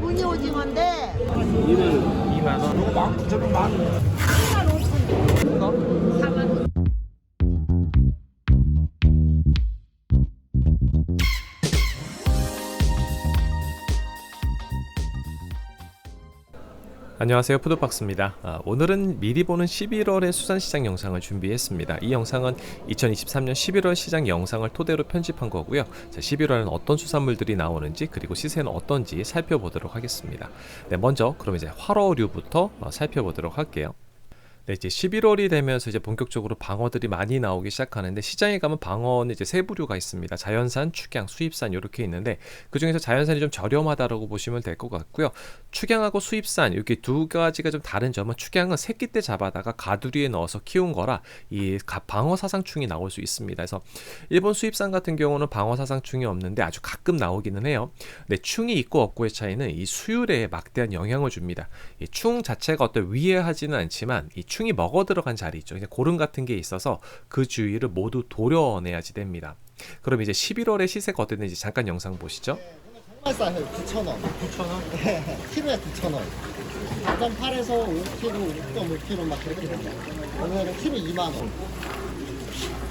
무늬 오징어인데 2만 원. 이거 막 9,000원 4만 5천 원. 이거? 4만 5천 원. 안녕하세요, 푸드박스입니다. 오늘은 미리 보는 11월의 수산시장 영상을 준비했습니다. 이 영상은 2023년 11월 시장 영상을 토대로 편집한 거고요. 자, 11월에는 어떤 수산물들이 나오는지 그리고 시세는 어떤지 살펴보도록 하겠습니다. 네, 먼저 그럼 이제 활어류부터 살펴보도록 할게요. 네, 이제 11월이 되면서 이제 본격적으로 방어들이 많이 나오기 시작하는데, 시장에 가면 방어는 이제 세 부류가 있습니다. 자연산, 축양, 수입산 이렇게 있는데, 그 중에서 자연산이 좀 저렴하다라고 보시면 될 것 같고요. 축양하고 수입산 이렇게 두 가지가 좀 다른 점은, 축양은 새끼 때 잡아다가 가두리에 넣어서 키운 거라 이 방어 사상충이 나올 수 있습니다. 그래서 일본 수입산 같은 경우는 방어 사상충이 없는데 아주 가끔 나오기는 해요. 근데 충이 있고 없고의 차이는 이 수율에 막대한 영향을 줍니다. 이 충 자체가 어떤 위해하지는 않지만 이 충이 먹어 들어간 자리 있죠. 이제 고름 같은 게 있어서 그 주위를 모두 도려내야지 됩니다. 그럼 이제 11월의 시세가 어땠는지 잠깐 영상 보시죠. 정말 싸요. 9,000원. 9,000원? 네, 키로에 9,000원. 4.8에서 5kg, 6.5kg 막 그렇게 됩니다. 오늘은 키로 2만 원.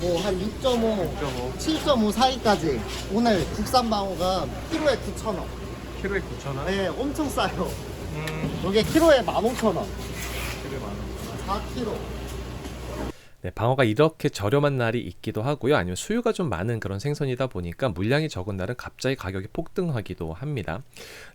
뭐 한 6.5, 7.5 사이까지. 오늘 국산 방어가 키로에 9,000원. 키로에 9,000원? 네, 엄청 싸요. 이게 키로에 15,000원. 키로에 10,000원. 4kg. 네, 방어가 이렇게 저렴한 날이 있기도 하고요. 아니면 수요가 좀 많은 그런 생선이다 보니까 물량이 적은 날은 갑자기 가격이 폭등하기도 합니다.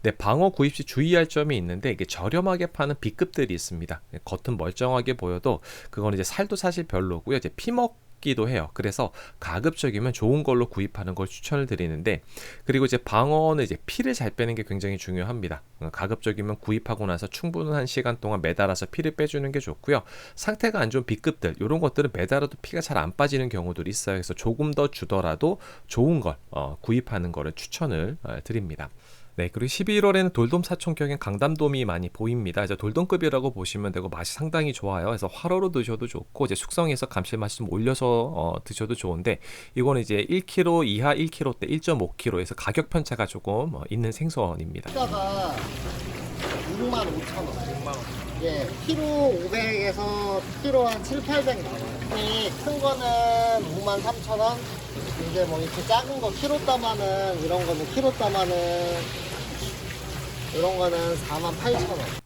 네, 방어 구입 시 주의할 점이 있는데, 이게 저렴하게 파는 B급들이 있습니다. 네, 겉은 멀쩡하게 보여도 그건 이제 살도 사실 별로고요. 이제 피먹기도 해요. 그래서 가급적이면 좋은 걸로 구입하는 걸 추천을 드리는데, 그리고 이제 방어는 이제 피를 잘 빼는 게 굉장히 중요합니다. 가급적이면 구입하고 나서 충분한 시간 동안 매달아서 피를 빼주는 게 좋고요. 상태가 안 좋은 B급들 이런 것들은 매달아도 피가 잘 안 빠지는 경우들이 있어요. 그래서 조금 더 주더라도 좋은 걸 구입하는 거를 추천을 드립니다. 네, 그리고 11월에는 돌돔 사촌격인 강담돔이 많이 보입니다. 이제 돌돔급이라고 보시면 되고 맛이 상당히 좋아요. 그래서 활어로 드셔도 좋고, 이제 숙성해서 감칠맛이 좀 올려서 드셔도 좋은데, 이거는 이제 1kg 이하 1kg대 1.5kg에서 가격 편차가 조금 있는 생선입니다. 시가가 6만 5천 원. 6만 원. 예, 키로 500에서 키로 한 7, 800 나와요. 큰 거는 5만 3천 원. 이제 뭐 이렇게 작은 거 키로 따마는 이런 거는 키로 따마는 이런 거는 4만 8천 원.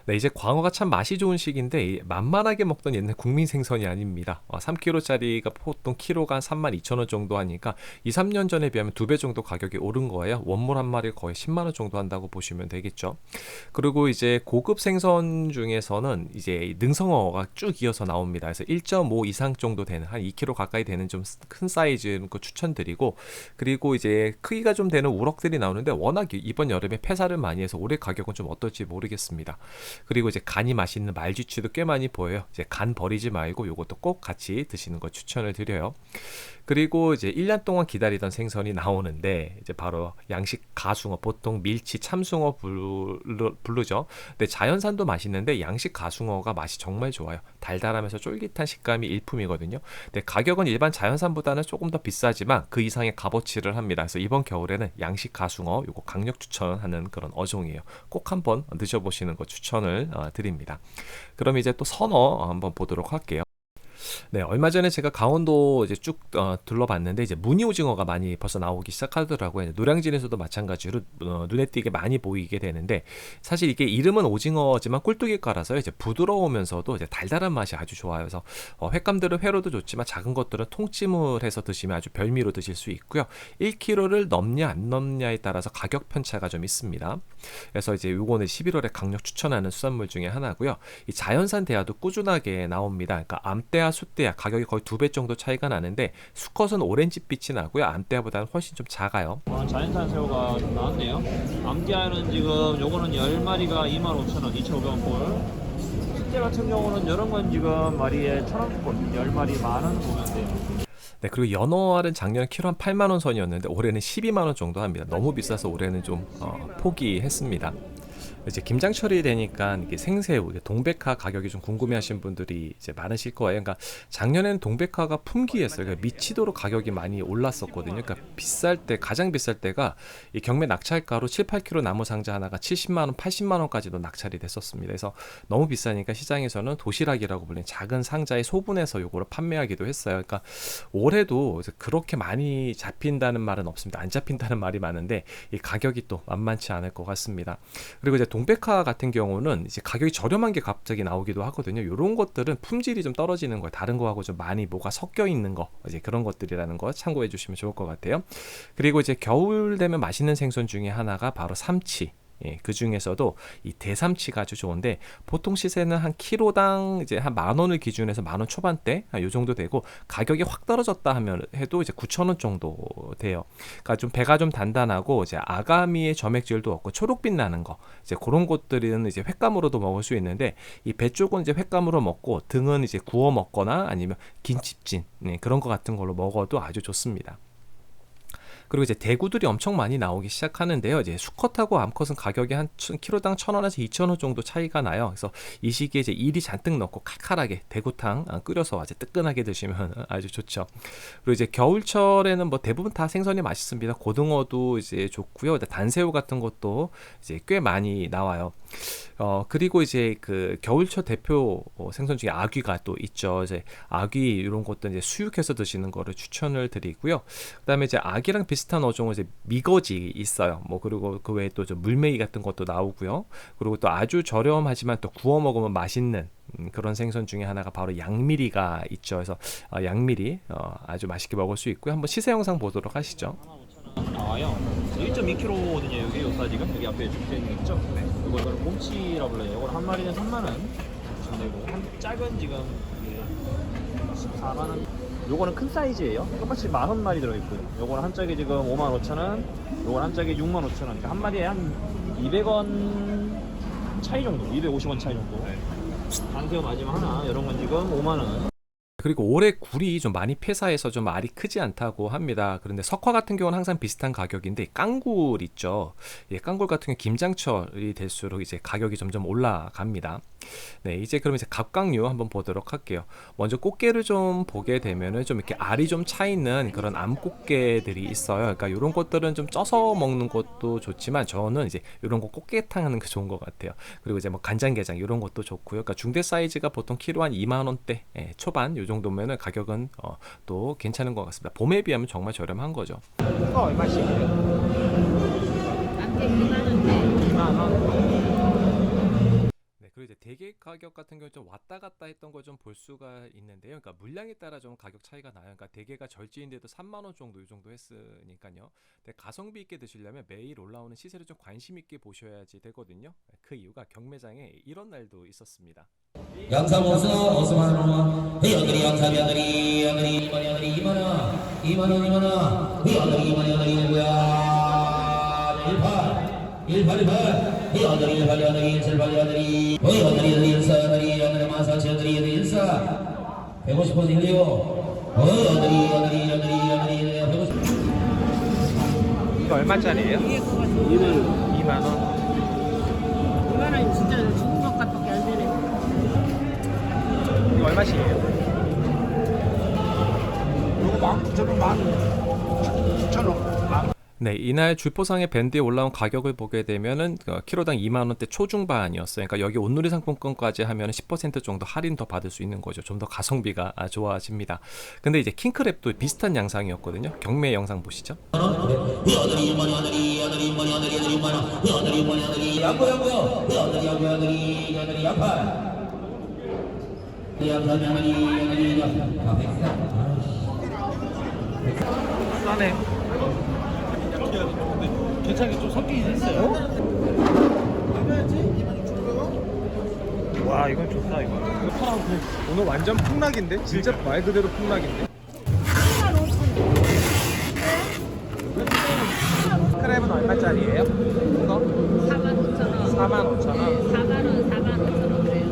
네, 이제 광어가 참 맛이 좋은 시기인데 만만하게 먹던 옛날 국민 생선이 아닙니다. 3kg짜리가 보통 키로가 한 32,000원 정도 하니까 2, 3년 전에 비하면 2배 정도 가격이 오른 거예요. 원물 한 마리 거의 10만 원 정도 한다고 보시면 되겠죠. 그리고 이제 고급 생선 중에서는 이제 능성어가 쭉 이어서 나옵니다. 그래서 1.5 이상 정도 되는, 한 2kg 가까이 되는 좀 큰 사이즈는 거 추천드리고, 그리고 이제 크기가 좀 되는 우럭들이 나오는데 워낙 이번 여름에 폐사를 많이 해서 올해 가격은 좀 어떨지 모르겠습니다. 그리고 이제 간이 맛있는 말쥐치도 꽤 많이 보여요. 이제 간 버리지 말고 요것도 꼭 같이 드시는 거 추천을 드려요. 그리고 이제 1년 동안 기다리던 생선이 나오는데, 이제 바로 양식 가숭어, 보통 밀치, 참숭어 부르죠. 근데 자연산도 맛있는데 양식 가숭어가 맛이 정말 좋아요. 달달하면서 쫄깃한 식감이 일품이거든요. 근데 가격은 일반 자연산보다는 조금 더 비싸지만 그 이상의 값어치를 합니다. 그래서 이번 겨울에는 양식 가숭어 요거 강력 추천하는 그런 어종이에요. 꼭 한번 드셔보시는 거 추천을 드립니다. 그럼 이제 또 선어 한번 보도록 할게요. 네, 얼마 전에 제가 강원도 이제 쭉 둘러봤는데, 이제 무늬 오징어가 많이 벌써 나오기 시작하더라고요. 노량진에서도 마찬가지로 눈에 띄게 많이 보이게 되는데, 사실 이게 이름은 오징어지만 꿀뚜기과라서 이제 부드러우면서도 이제 달달한 맛이 아주 좋아요. 그래서 횟감들은 회로도 좋지만 작은 것들은 통찜을 해서 드시면 아주 별미로 드실 수 있고요. 1kg를 넘냐 안 넘냐에 따라서 가격 편차가 좀 있습니다. 그래서 이제 요거는 11월에 강력 추천하는 수산물 중에 하나고요. 이 자연산 대하도 꾸준하게 나옵니다. 그러니까 암대하, 숫대하 가격이 거의 2배 정도 차이가 나는데, 수컷은 오렌지빛이 나고요. 암대하보다는 훨씬 좀 작아요. 자연산 새우가 좀 나왔네요. 암기아는 지금 요거는 10마리가 25,000원, 2,500원 꼴. 실제 같은 경우는 이런 건 지금 마리에 1,000원 꼴, 10마리 만원 보면 돼요. 네, 그리고 연어알은 작년 키로 한 8만 원 선이었는데 올해는 12만 원 정도 합니다. 너무 비싸서 올해는 좀 포기했습니다. 이제 김장철이 되니까 이게 생새우, 이게 동백화 가격이 좀 궁금해하시는 분들이 이제 많으실 거예요. 그러니까 작년에는 동백화가 품귀했어요. 그러니까 미치도록 가격이 많이 올랐었거든요. 그러니까 비쌀 때, 가장 비쌀 때가 이 경매 낙찰가로 7, 8kg 나무 상자 하나가 70만 원, 80만 원까지도 낙찰이 됐었습니다. 그래서 너무 비싸니까 시장에서는 도시락이라고 불리는 작은 상자에 소분해서 요거를 판매하기도 했어요. 그러니까 올해도 그렇게 많이 잡힌다는 말은 없습니다. 안 잡힌다는 말이 많은데 이 가격이 또 만만치 않을 것 같습니다. 그리고 이제 동백화 같은 경우는 이제 가격이 저렴한 게 갑자기 나오기도 하거든요. 이런 것들은 품질이 좀 떨어지는 거예요. 다른 거하고 좀 많이 뭐가 섞여 있는 거, 이제 그런 것들이라는 거 참고해 주시면 좋을 것 같아요. 그리고 이제 겨울 되면 맛있는 생선 중에 하나가 바로 삼치. 예, 그 중에서도 이 대삼치가 아주 좋은데 보통 시세는 한 키로당 이제 한 10,000원을 기준해서 10,000원 초반대 요 정도 되고 가격이 확 떨어졌다 하면 해도 이제 9,000원 정도 돼요. 그러니까 좀 배가 좀 단단하고 이제 아가미의 점액질도 없고 초록빛 나는 거 이제 그런 것들은 이제 횟감으로도 먹을 수 있는데 이 배 쪽은 이제 횟감으로 먹고 등은 이제 구워 먹거나 아니면 김치찜 그런 거 같은 걸로 먹어도 아주 좋습니다. 그리고 이제 대구들이 엄청 많이 나오기 시작하는데요. 이제 수컷하고 암컷은 가격이 한 키로당 1,000원에서 2,000원 정도 차이가 나요. 그래서 이 시기에 이제 일이 잔뜩 넣고 칼칼하게 대구탕 끓여서 아주 뜨끈하게 드시면 아주 좋죠. 그리고 이제 겨울철에는 뭐 대부분 다 생선이 맛있습니다. 고등어도 이제 좋고요. 단새우 같은 것도 이제 꽤 많이 나와요. 그리고 이제 그 겨울철 대표 생선 중에 아귀가 또 있죠. 이제 아귀 이런 것도 이제 수육해서 드시는 거를 추천을 드리고요. 그다음에 이제 아귀랑 비슷한 어종은 이제 미거지 있어요. 뭐 그리고 그 외에 또 물메이 같은 것도 나오고요. 그리고 또 아주 저렴하지만 또 구워 먹으면 맛있는 그런 생선 중에 하나가 바로 양미리가 있죠. 그래서 양미리 아주 맛있게 먹을 수 있고요. 한번 시세 영상 보도록 하시죠. 나와요. 1.2kg거든요. 여기 요 사이즈가 여기 앞에 적혀 있는 거 있죠? 네. 이거는 곰치라 불러요. 이거 한 마리는 3만 원 주면 되고 한 짝은 지금 14만 원. 요거는 큰 사이즈예요. 똑같이 40마리 들어있고요. 요거는 한 짝에 지금 55,000원, 요거는 한 짝에 65,000원. 그러니까 한 마리에 한 200원 차이 정도, 250원 차이 정도. 단새우 마지막 하나, 이런 건 지금 5만 원. 그리고 올해 굴이 좀 많이 폐사해서 좀 알이 크지 않다고 합니다. 그런데 석화 같은 경우는 항상 비슷한 가격인데 깡굴 있죠. 예, 깡굴 같은 경우 김장철이 될수록 이제 가격이 점점 올라갑니다. 네, 이제 그럼 이제 갑각류 한번 보도록 할게요. 먼저 꽃게를 좀 보게 되면은 좀 이렇게 알이 좀 차 있는 그런 암꽃게들이 있어요. 그러니까 이런 것들은 좀 쪄서 먹는 것도 좋지만 저는 이제 이런 거 꽃게탕 하는 게 좋은 것 같아요. 그리고 이제 뭐 간장게장 이런 것도 좋고요. 그러니까 중대 사이즈가 보통 키로 한 2만 원대 초반 요 정도면은 가격은 또 괜찮은 것 같습니다. 봄에 비하면 정말 저렴한 거죠. 얼마씩이에요? 남게 2만 원대. 2만 원. 그리고 이제 대게 가격 같은 경우 좀 왔다 갔다 했던 걸 좀 볼 수가 있는데요. 그러니까 물량에 따라 좀 가격 차이가 나요. 그러니까 대게가 절지인데도 3만 원 정도 이 정도 했으니까요. 근데 가성비 있게 드시려면 매일 올라오는 시세를 좀 관심 있게 보셔야지 되거든요. 그 이유가 경매장에 이런 날도 있었습니다. 양삼 어서 만원 회원들이 양삼이 아들이 2만 원 2만원 회원들이 2만 원이 누구야 18 회원들이 18 회원들이 14 14,000원들이 14 150% 일리오 회원들이 150 이거 얼마짜리예요? 2만 원. 2만 원이 진짜 죽은 것밖에 안 되네. 이거 얼마씩이에요? 이거 19,000원. 네, 이날 줄포상의 밴드에 올라온 가격을 보게 되면은 키로당 2만 원대 초중반이었어요. 그러니까 여기 온누리 상품권까지 하면 10% 정도 할인 더 받을 수 있는 거죠. 좀 더 가성비가 좋아집니다. 근데 이제 킹크랩도 비슷한 양상이었거든요. 경매 영상 보시죠. 싸네. 괜찮게 좀 섞이긴 했어요. 와, 이건 좋다 이거. 오늘 완전 폭락인데? 진짜 말 그대로 폭락인데? 4만 5천 원. 크랩은 얼마짜리예요? 이거? 4만 5천 원. 45,000원. 4만 원, 4만 5천 원 그래요.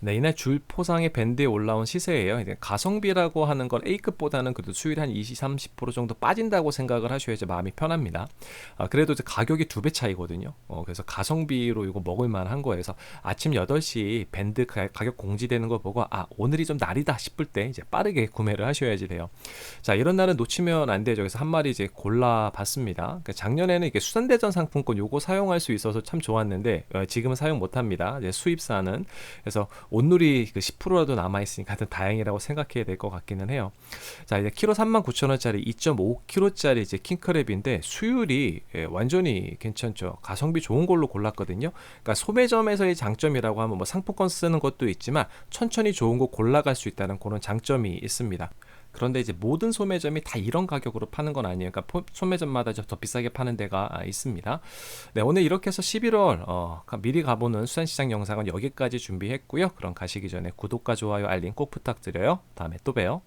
네, 이날 줄 포상의 밴드에 올라온 시세예요. 이제 가성비라고 하는 건 A급보다는 그래도 수율이 한 20-30% 정도 빠진다고 생각을 하셔야지 마음이 편합니다. 그래도 이제 가격이 2배 차이거든요. 그래서 가성비로 이거 먹을 만한 거예요. 그래서 아침 8시 밴드 가격 공지되는 거 보고 오늘이 좀 날이다 싶을 때 이제 빠르게 구매를 하셔야지 돼요. 자, 이런 날은 놓치면 안 되죠. 그래서 한 마리 이제 골라봤습니다. 그러니까 작년에는 이게 수산대전 상품권 요거 사용할 수 있어서 참 좋았는데 지금은 사용 못합니다. 이제 수입사는. 그래서 온누리 그 10%라도 남아있으니까 하여튼 다행이라고 생각해야 될 것 같기는 해요. 자, 이제 키로 39,000원짜리 2.5kg짜리 이제 킹크랩인데 수율이 완전히 괜찮죠. 가성비 좋은 걸로 골랐거든요. 그러니까 소매점에서의 장점이라고 하면 뭐 상품권 쓰는 것도 있지만 천천히 좋은 거 골라갈 수 있다는 그런 장점이 있습니다. 그런데 이제 모든 소매점이 다 이런 가격으로 파는 건 아니에요. 그러니까 소매점마다 더 비싸게 파는 데가 있습니다. 네, 오늘 이렇게 해서 11월 미리 가보는 수산시장 영상은 여기까지 준비했고요. 그럼 가시기 전에 구독과 좋아요, 알림 꼭 부탁드려요. 다음에 또 봬요.